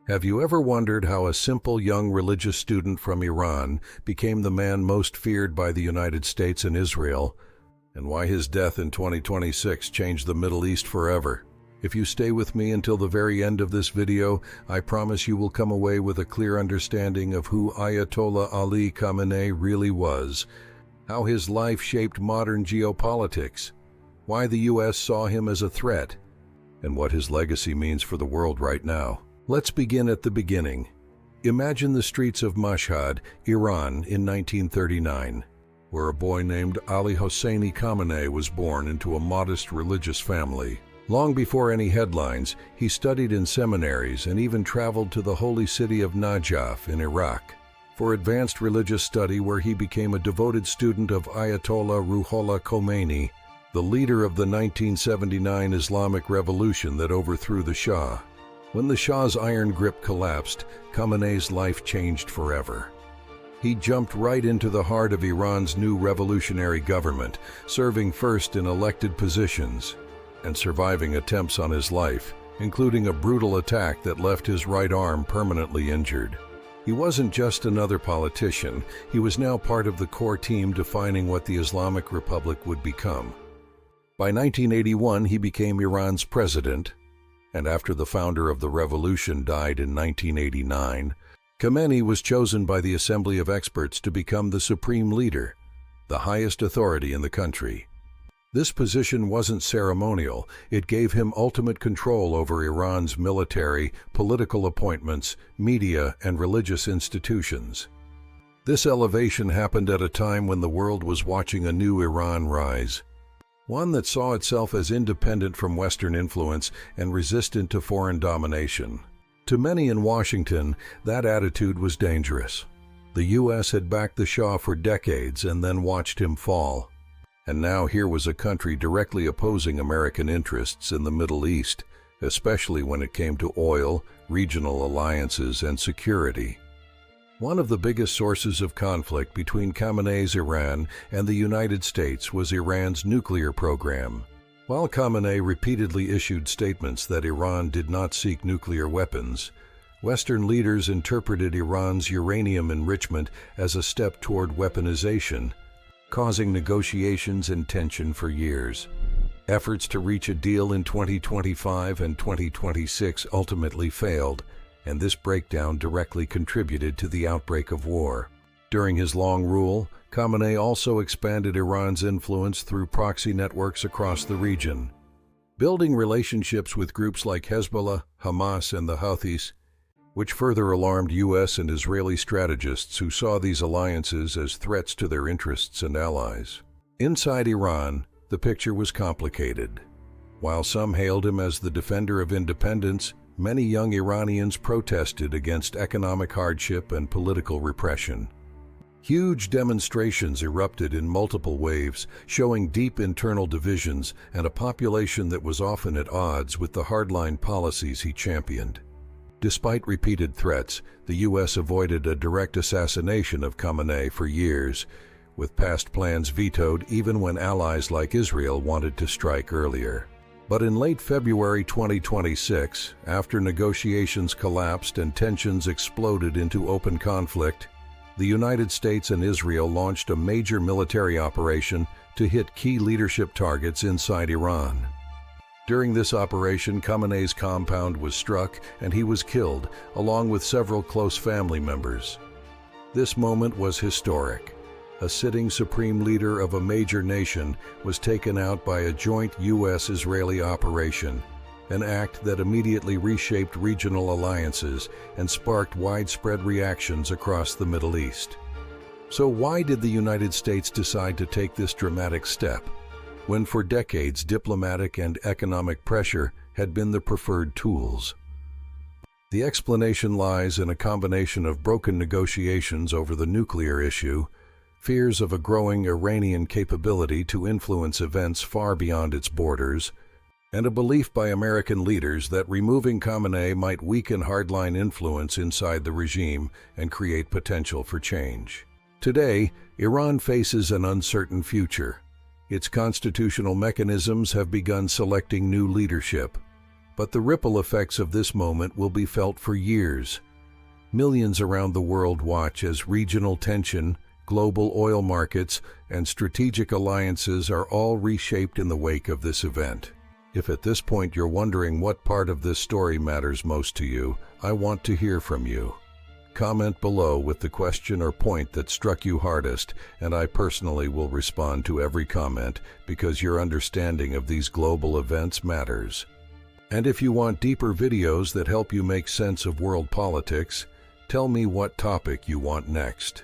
Have you ever wondered how a simple young religious student from Iran became the man most feared by the United States and Israel, and why his death in 2026 changed the Middle East forever? If you stay with me until the very end of this video, I promise you will come away with a clear understanding of who Ayatollah Ali Khamenei really was, how his life shaped modern geopolitics, why the U.S. saw him as a threat, and what his legacy means for the world right now. Let's begin at the beginning. Imagine the streets of Mashhad, Iran, in 1939, where a boy named Ali Khamenei was born into a modest religious family. Long before any headlines, he studied in seminaries and even traveled to the holy city of Najaf in Iraq for advanced religious study, where he became a devoted student of Ayatollah Ali Khamenei, the leader of the 1979 Islamic Revolution that overthrew the Shah. When the Shah's iron grip collapsed, Khamenei's life changed forever. He jumped right into the heart of Iran's new revolutionary government, serving first in elected positions and surviving attempts on his life, including a brutal attack that left his right arm permanently injured. He wasn't just another politician, he was now part of the core team defining what the Islamic Republic would become. By 1981, he became Iran's president, and after the founder of the revolution died in 1989, Khamenei was chosen by the Assembly of Experts to become the supreme leader, the highest authority in the country. This position wasn't ceremonial, it gave him ultimate control over Iran's military, political appointments, media, and religious institutions. This elevation happened at a time when the world was watching a new Iran rise, one that saw itself as independent from Western influence and resistant to foreign domination. To many in Washington, that attitude was dangerous. The U.S. had backed the Shah for decades and then watched him fall. And now here was a country directly opposing American interests in the Middle East, especially when it came to oil, regional alliances, and security. One of the biggest sources of conflict between Khamenei's Iran and the United States was Iran's nuclear program. While Khamenei repeatedly issued statements that Iran did not seek nuclear weapons, Western leaders interpreted Iran's uranium enrichment as a step toward weaponization, causing negotiations and tension for years. Efforts to reach a deal in 2025 and 2026 ultimately failed, and this breakdown directly contributed to the outbreak of war. During his long rule, Khamenei also expanded Iran's influence through proxy networks across the region, building relationships with groups like Hezbollah, Hamas, and the Houthis, which further alarmed U.S. and Israeli strategists who saw these alliances as threats to their interests and allies. Inside Iran, the picture was complicated. While some hailed him as the defender of independence, many young Iranians protested against economic hardship and political repression. Huge demonstrations erupted in multiple waves, showing deep internal divisions and a population that was often at odds with the hardline policies he championed. Despite repeated threats, the U.S. avoided a direct assassination of Khamenei for years, with past plans vetoed even when allies like Israel wanted to strike earlier. But in late February 2026, after negotiations collapsed and tensions exploded into open conflict, the United States and Israel launched a major military operation to hit key leadership targets inside Iran. During this operation, Khamenei's compound was struck and he was killed, along with several close family members. This moment was historic. A sitting supreme leader of a major nation was taken out by a joint U.S.-Israeli operation, an act that immediately reshaped regional alliances and sparked widespread reactions across the Middle East. So why did the United States decide to take this dramatic step, when for decades diplomatic and economic pressure had been the preferred tools? The explanation lies in a combination of broken negotiations over the nuclear issue, fears of a growing Iranian capability to influence events far beyond its borders, and a belief by American leaders that removing Khamenei might weaken hardline influence inside the regime and create potential for change. Today, Iran faces an uncertain future. Its constitutional mechanisms have begun selecting new leadership. But the ripple effects of this moment will be felt for years. Millions around the world watch as regional tension, global oil markets, and strategic alliances are all reshaped in the wake of this event. If at this point you're wondering what part of this story matters most to you, I want to hear from you. Comment below with the question or point that struck you hardest, and I personally will respond to every comment because your understanding of these global events matters. And if you want deeper videos that help you make sense of world politics, tell me what topic you want next.